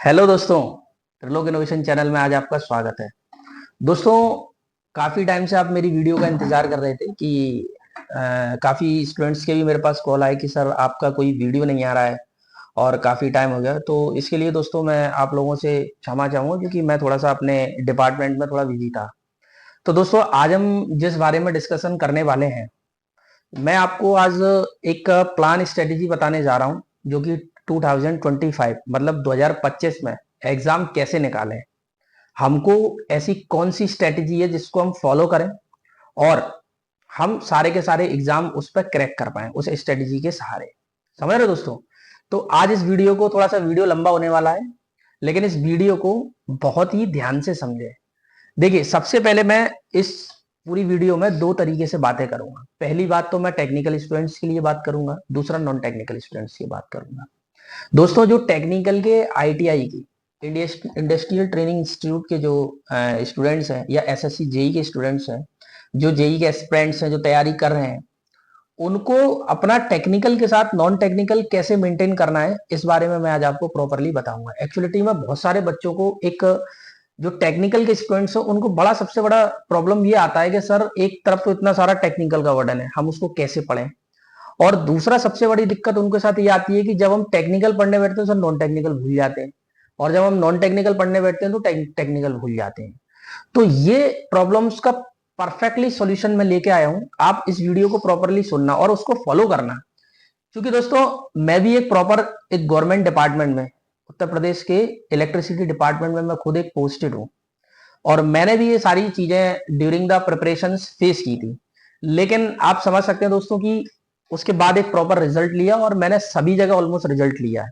Hello दोस्तों, Trilok innovation channel में आज आपका स्वागत है। दोस्तों, काफ़ी टाइम से आप मेरी वीडियो का इंतज़ार कर रहे थे कि काफ़ी स्टूडेंट्स के भी मेरे पास कॉल आए कि सर आपका कोई वीडियो नहीं आ रहा है और काफ़ी टाइम हो गया। तो इसके लिए दोस्तों मैं आप लोगों से क्षमा चाहूँगा क्योंकि मैं थोड़ा-सा अपने डिपार्टमेंट में थोड़ा बिज़ी था। तो दोस्तों आज हम जिस बारे में डिस्कशन करने वाले हैं, मैं आपको आज एक प्लान स्ट्रेटेजी बताने जा रहा हूँ जो कि 2025 मतलब 2025 में एग्जाम कैसे निकालें। हमको ऐसी कौन सी स्ट्रेटेजी है जिसको हम फॉलो करें और हम सारे के सारे एग्जाम उस पर क्रैक कर पाए उस स्ट्रेटेजी के सहारे। समझ रहे हो दोस्तों? तो आज इस वीडियो को थोड़ा सा वीडियो लंबा होने वाला है, लेकिन इस वीडियो को बहुत ही ध्यान से समझे। देखिए, सबसे पहले मैं इस पूरी वीडियो में दो तरीके से बातें करूंगा। पहली बात तो मैं टेक्निकल स्टूडेंट्स के लिए बात करूंगा, दूसरा नॉन टेक्निकल स्टूडेंट्स की बात करूंगा। दोस्तों, जो टेक्निकल के आईटीआई की इंडस्ट्रियल ट्रेनिंग इंस्टीट्यूट के जो स्टूडेंट्स हैं या एसएससी जेई के स्टूडेंट्स हैं, जो जेई के एस्पिरेंट्स हैं, जो तैयारी कर रहे हैं, उनको अपना टेक्निकल के साथ नॉन टेक्निकल कैसे मेंटेन करना है, इस बारे में मैं आज आपको प्रॉपरली बताऊंगा। एक्चुअलिटी में बहुत सारे बच्चों को एक जो टेक्निकल के स्टूडेंट्स हैं उनको बड़ा सबसे बड़ा प्रॉब्लम ये आता है कि सर एक तरफ तो इतना सारा टेक्निकल का वर्डन है, हम उसको कैसे पढ़ें। और दूसरा सबसे बड़ी दिक्कत उनके साथ ये आती है कि जब हम टेक्निकल पढ़ने बैठते हैं सर नॉन टेक्निकल भूल जाते हैं, और जब हम नॉन टेक्निकल पढ़ने बैठते हैं तो टेक्निकल भूल जाते हैं। तो ये प्रॉब्लम्स का परफेक्टली सॉल्यूशन मैं लेके आया हूं। आप इस वीडियो को प्रॉपरली सुनना और उसको फॉलो करना, क्योंकि दोस्तों मैं भी एक प्रॉपर एक गवर्नमेंट डिपार्टमेंट में, उत्तर प्रदेश के इलेक्ट्रिसिटी डिपार्टमेंट में मैं खुद एक पोस्टेड हूँ, और मैंने भी ये सारी चीजें ड्यूरिंग द प्रिपरेशन फेस की थी। लेकिन आप समझ सकते हैं दोस्तों कि उसके बाद एक प्रॉपर रिजल्ट लिया, और मैंने सभी जगह ऑलमोस्ट रिजल्ट लिया है।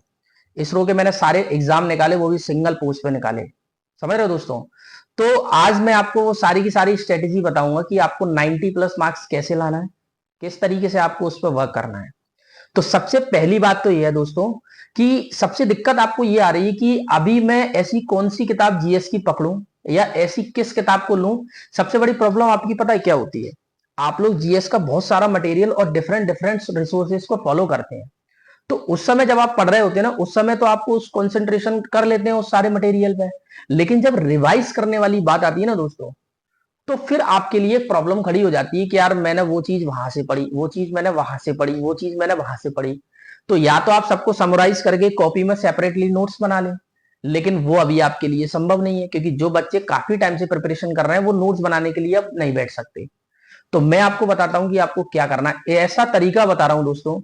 इसरो के मैंने सारे एग्जाम निकाले, वो भी सिंगल पोस्ट पे निकाले। समझ रहे हो दोस्तों? तो आज मैं आपको वो सारी की सारी स्ट्रेटेजी बताऊंगा कि आपको 90 प्लस मार्क्स कैसे लाना है, किस तरीके से आपको उस पर वर्क करना है। तो सबसे पहली बात तो ये है दोस्तों कि सबसे दिक्कत आपको ये आ रही है कि अभी मैं ऐसी कौन सी किताब जीएस की पकड़ूं या ऐसी किस किताब को लूं। सबसे बड़ी प्रॉब्लम आपकी पता है क्या होती है? आप लोग जीएस का बहुत सारा मटेरियल और डिफरेंट डिफरेंट रिसोर्सेज को फॉलो करते हैं। तो उस समय जब आप पढ़ रहे होते हैं ना, उस समय तो आपको उस कंसंट्रेशन कर लेते हैं उस सारे मटेरियल पे। लेकिन जब रिवाइज करने वाली बात आती है ना दोस्तों, तो फिर आपके लिए प्रॉब्लम खड़ी हो जाती है कि यार मैंने वो चीज वहां से पढ़ी, वो चीज मैंने वहां से पढ़ी, वो चीज मैंने वहां से पढ़ी। तो या तो आप सबको समराइज करके कॉपी में सेपरेटली नोट्स बना लें, लेकिन वो अभी आपके लिए संभव नहीं है, क्योंकि जो बच्चे काफी टाइम से प्रिपरेशन कर रहे हैं वो नोट्स बनाने के लिए अब नहीं बैठ सकते। तो मैं आपको बताता हूं कि आपको क्या करना है। ऐसा तरीका बता रहा हूं दोस्तों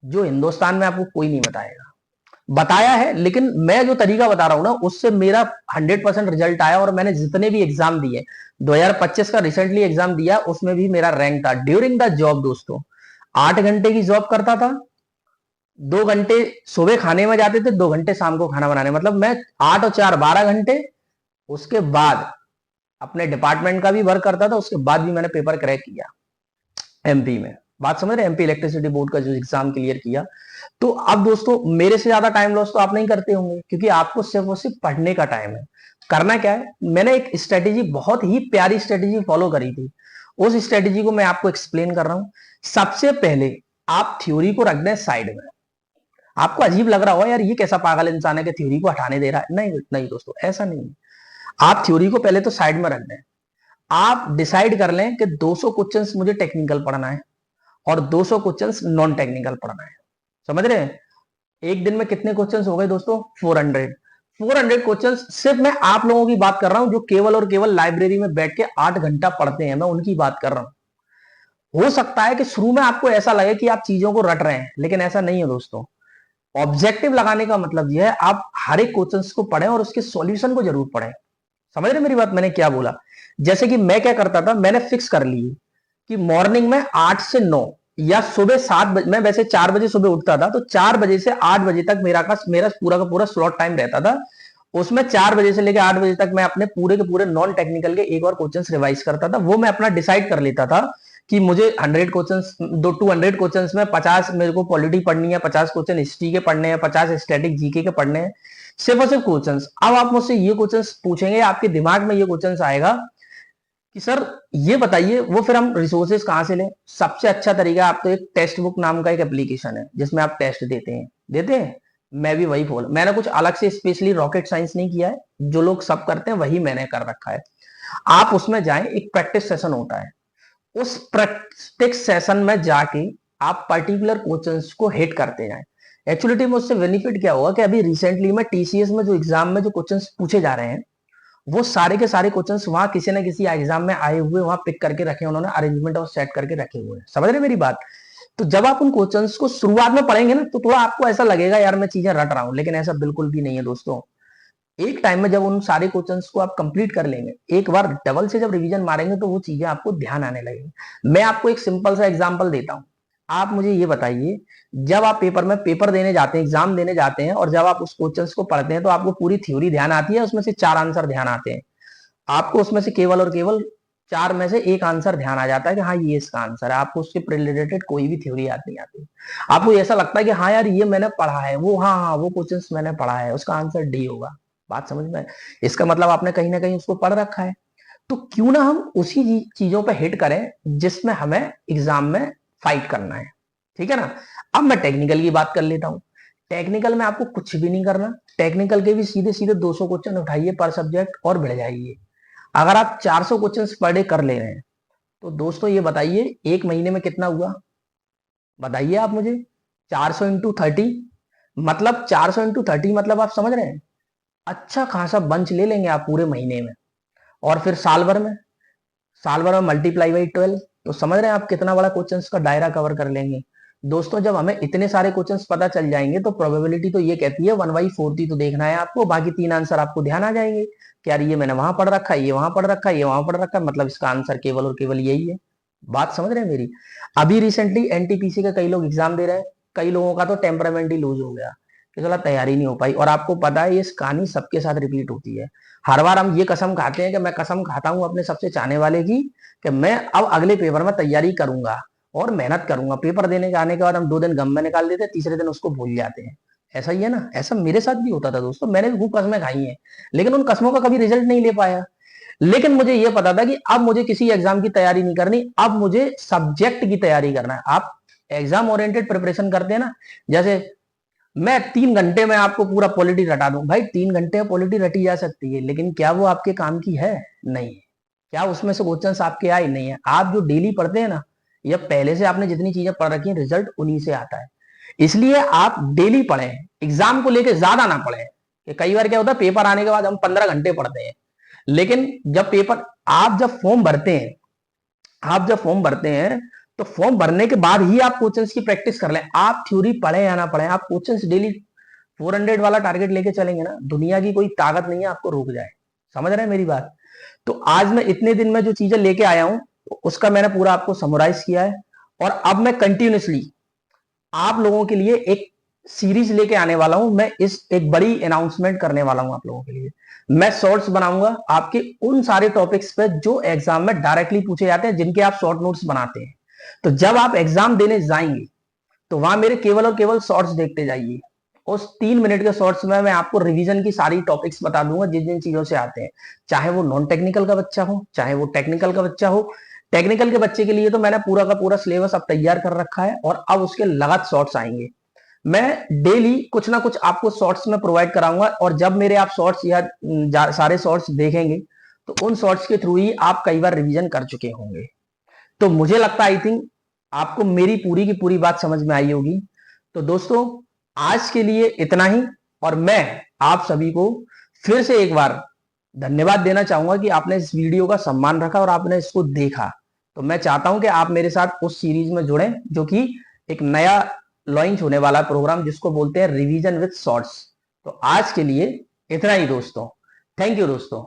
जो हिंदुस्तान में आपको कोई नहीं बताएगा। बताया है, लेकिन मैं जो तरीका बता रहा हूं ना उससे मेरा 100% रिजल्ट आया, और मैंने जितने भी एग्जाम दिए, 2025 का रिसेंटली एग्जाम दिया, उसमें भी मेरा रैंक था ड्यूरिंग द जॉब दोस्तों। 8 घंटे की जॉब करता था, 2 घंटे सुबह खाने में जाते थे, 2 घंटे शाम को खाना बनाने, मतलब मैं 8 और 4 12 घंटे। उसके बाद अपने डिपार्टमेंट का भी वर्क करता था, उसके बाद भी मैंने पेपर क्रैक किया एमपी में। बात समझ रहे हैं? एमपी इलेक्ट्रिसिटी बोर्ड का जो एग्जाम क्लियर किया। तो अब दोस्तों मेरे से ज्यादा टाइम लॉस तो आप नहीं करते होंगे, क्योंकि आपको सिर्फ और सिर्फ पढ़ने का टाइम है। करना क्या है, मैंने एक स्ट्रेटेजी, बहुत ही प्यारी स्ट्रेटेजी फॉलो करी थी। उस स्ट्रेटेजी को मैं आपको एक्सप्लेन कर रहा हूं। सबसे पहले आप थ्योरी को रख दें साइड में। आपको अजीब लग रहा हो यार ये कैसा पागल इंसान है कि थ्योरी को हटाने दे रहा है। नहीं नहीं दोस्तों, ऐसा नहीं है। आप थ्योरी को पहले तो साइड में रख दें। आप डिसाइड कर लें कि 200 क्वेश्चंस मुझे टेक्निकल पढ़ना है और 200 क्वेश्चंस नॉन टेक्निकल पढ़ना है। समझ रहे हैं? एक दिन में कितने क्वेश्चंस हो गए दोस्तों? 400। 400 क्वेश्चंस सिर्फ मैं आप लोगों की बात कर रहा हूं जो केवल और केवल लाइब्रेरी में बैठ के 8 घंटा पढ़ते हैं, मैं उनकी बात कर रहा हूं। हो सकता है कि शुरू में आपको ऐसा लगे कि आप चीजों को रट रहे हैं, लेकिन ऐसा नहीं है दोस्तों। ऑब्जेक्टिव लगाने का मतलब यह है आप हर एक क्वेश्चंस को पढ़ें और उसके सॉल्यूशन को जरूर पढ़ें। समझ रहे मेरी बात? मैंने क्या बोला? जैसे कि मैं क्या करता था, मैंने फिक्स कर ली कि मॉर्निंग में 8 से 9 या सुबह 7 बजे, मैं वैसे 4 बजे सुबह उठता था, तो 4 बजे से 8 बजे तक मेरा पूरा का पूरा स्लॉट टाइम रहता था। उसमें 4 बजे से लेकर 8 बजे तक मैं अपने पूरे के पूरे नॉन टेक्निकल के एक और क्वेश्चन रिवाइज करता था। वो मैं अपना डिसाइड कर लेता था कि मुझे 100 क्वेश्चन, 200 क्वेश्चन में 50 मेरे को पॉलिटी पढ़नी है, 50 क्वेश्चन हिस्ट्री के पढ़ने हैं, 50 स्टैटिक जीके के पढ़ने हैं। सिर्फ और सिर्फ क्वेश्चंस। अब आप मुझसे ये क्वेश्चंस पूछेंगे, आपके दिमाग में ये क्वेश्चंस आएगा कि सर ये बताइए, वो फिर हम रिसोर्सेज कहां से लें। सबसे अच्छा तरीका, आप तो एक टेक्स्ट बुक नाम का एक एप्लीकेशन है जिसमें आप टेस्ट देते हैं। मैं भी वही फॉलो, मैंने कुछ अलग से स्पेशली रॉकेट साइंस नहीं किया है, जो लोग सब करते हैं वही मैंने कर रखा है। आप उसमें जाएं, एक प्रैक्टिस सेशन होता है, उस प्रैक्टिस सेशन में जाके आप पर्टिकुलर क्वेश्चंस को हिट करते जाएं। एक्चुअली में उससे बेनिफिट क्या होगा कि अभी रिसेंटली में टीसीएस में जो एग्जाम में जो क्वेश्चंस पूछे जा रहे हैं, वो सारे के सारे क्वेश्चंस वहां किसी ना किसी एग्जाम में आए हुए वहां पिक करके रखे, उन्होंने अरेंजमेंट और सेट करके रखे हुए हैं। समझ रहे मेरी बात? तो जब आप उन क्वेश्चंस को शुरुआत में पढ़ेंगे ना, तो थोड़ा आपको ऐसा लगेगा यार मैं चीजें रट रहा हूं, लेकिन ऐसा बिल्कुल भी नहीं है दोस्तों। एक टाइम में जब उन सारे क्वेश्चंस को आप कंप्लीट कर लेंगे, एक बार डबल से जब रिवीजन मारेंगे, तो वो चीजें आपको ध्यान आने लगेगी। मैं आपको एक सिंपल सा एग्जांपल देता हूं। आप मुझे ये बताइए, जब आप पेपर में पेपर देने जाते हैं, एग्जाम देने जाते हैं, और जब आप उस क्वेश्चंस को पढ़ते हैं, तो आपको पूरी थ्योरी ध्यान आती है, उसमें से 4 आंसर ध्यान आते हैं। आपको उसमें से केवल और केवल 4 में से एक आंसर ध्यान आ जाता है कि हाँ ये इसका आंसर है। आपको उसके रिलेटेड कोई भी थ्योरी याद नहीं आती। आपको ऐसा लगता है कि हाँ यार ये मैंने पढ़ा है, वो हाँ हाँ वो क्वेश्चंस मैंने पढ़ा है, उसका आंसर डी होगा। बात समझ में? इसका मतलब आपने कहीं ना कहीं उसको पढ़ रखा है। तो क्यों ना हम उसी चीजों पे हिट करें जिसमें हमें एग्जाम में फाइट करना है। ठीक है ना? अब मैं टेक्निकल की बात कर लेता हूं। टेक्निकल में आपको कुछ भी नहीं करना। टेक्निकल के भी सीधे सीधे 200 क्वेश्चन उठाइए पर सब्जेक्ट और बढ़ जाइए। अगर आप 400 क्वेश्चंस पर डे कर ले रहे हैं, तो दोस्तों ये बताइए एक महीने में कितना हुआ? बताइए आप मुझे। 400 × 30 मतलब 400 × 30 मतलब आप समझ रहे हैं, अच्छा खासा बंच ले लेंगे आप पूरे महीने में। और फिर साल भर में ×12, तो समझ रहे हैं आप कितना बड़ा क्वेश्चंस का दायरा कवर कर लेंगे। दोस्तों जब हमें इतने सारे क्वेश्चंस पता चल जाएंगे, तो प्रोबेबिलिटी तो ये कहती है 1/4 ही तो देखना है आपको, बाकी 3 आंसर आपको ध्यान आ जाएंगे कि यार ये मैंने वहां पढ़ रखा है, ये वहां पढ़ रखा है, ये वहां पढ़ रखा है, मतलब इसका आंसर केवल और केवल यही है। बात समझ रहे हैं मेरी? अभी रिसेंटली एनटीपीसी के कई लोग एग्जाम दे रहे हैं, कई लोगों का तो टेम्परामेंट ही लूज हो गया कि चला तैयारी नहीं हो पाई। और आपको पता है ये कहानी सबके साथ रिपीट होती है। हर बार हम ये कसम खाते हैं कि मैं कसम खाता हूं अपने सबसे चाहने वाले की कि मैं अब अगले पेपर में तैयारी करूंगा और मेहनत करूंगा। पेपर देने के आने के बाद हम 2 दिन गम में निकाल देते हैं, तीसरे दिन उसको भूल जाते हैं। ऐसा ही है ना? ऐसा मेरे साथ भी होता था दोस्तों, मैंने भी खूब कस्में खाई हैं, लेकिन उन कस्मों का कभी रिजल्ट नहीं ले पाया। लेकिन मुझे यह पता था कि अब मुझे किसी एग्जाम की तैयारी नहीं करनी, अब मुझे सब्जेक्ट की तैयारी करना है। आप एग्जाम ओरिएंटेड प्रिपरेशन करते हैं ना, जैसे मैं 3 घंटे में आपको पूरा पॉलिटी रटा दूं, भाई 3 घंटे में पॉलिटी रटी जा सकती है, लेकिन क्या वो आपके काम की है? नहीं है। क्या उसमें से क्वेश्चंस आपके आए? नहीं है। आप जो डेली पढ़ते हैं ना, या पहले से आपने जितनी चीजें पढ़ रखी हैं, रिजल्ट उन्हीं से आता है। इसलिए आप डेली पढ़ें, एग्जाम को लेकर ज्यादा ना पढ़ें। कि कई बार क्या होता है, पेपर आने के बाद हम 15 घंटे पढ़ते हैं, लेकिन जब पेपर आप जब फॉर्म भरते हैं, आप जब फॉर्म भरते हैं, तो फॉर्म भरने के बाद ही आप क्वेश्चंस की प्रैक्टिस कर लें। आप थ्योरी पढ़े या ना पढ़े, आप क्वेश्चंस डेली 400 वाला टारगेट लेके चलेंगे ना, दुनिया की कोई ताकत नहीं है आपको रोक जाए। समझ रहे हैं मेरी बात? तो आज मैं इतने दिन में जो चीजें लेके आया हूं, उसका मैंने पूरा आपको समराइज किया है। और अब मैं कंटिन्यूसली आप लोगों के लिए एक सीरीज लेके आने वाला हूं। मैं इस एक बड़ी अनाउंसमेंट करने वाला हूं आप लोगों के लिए। मैं शॉर्ट्स बनाऊंगा आपके उन सारे टॉपिक्स पे जो एग्जाम में डायरेक्टली पूछे जाते हैं, जिनके आप शॉर्ट नोट्स बनाते हैं। तो जब आप एग्जाम देने जाएंगे, तो वहां मेरे केवल और केवल शॉर्ट्स देखते जाइए। उस 3 मिनट के शॉर्ट्स में मैं आपको रिवीजन की सारी टॉपिक्स बता दूंगा, जिन जिन चीजों से आते हैं, चाहे वो नॉन टेक्निकल का बच्चा हो, चाहे वो टेक्निकल का बच्चा हो। टेक्निकल के बच्चे के लिए तो मैंने पूरा का पूरा सिलेबस अब तैयार कर रखा है, और अब उसके लगातार शॉर्ट्स आएंगे। मैं डेली कुछ ना कुछ आपको शॉर्ट्स में प्रोवाइड कराऊंगा, और जब मेरे आप शॉर्ट्स या सारे शॉर्ट्स देखेंगे, तो उन शॉर्ट्स के थ्रू ही आप कई बार रिवीजन कर चुके होंगे। तो मुझे लगता है आई थिंक आपको मेरी पूरी की पूरी बात समझ में आई होगी। तो दोस्तों आज के लिए इतना ही, और मैं आप सभी को फिर से एक बार धन्यवाद देना चाहूंगा कि आपने इस वीडियो का सम्मान रखा और आपने इसको देखा। तो मैं चाहता हूं कि आप मेरे साथ उस सीरीज में जुड़ें, जो कि एक नया लॉन्च होने वाला प्रोग्राम, जिसको बोलते हैं रिवीजन विद शॉर्ट्स। तो आज के लिए इतना ही दोस्तों। थैंक यू दोस्तों।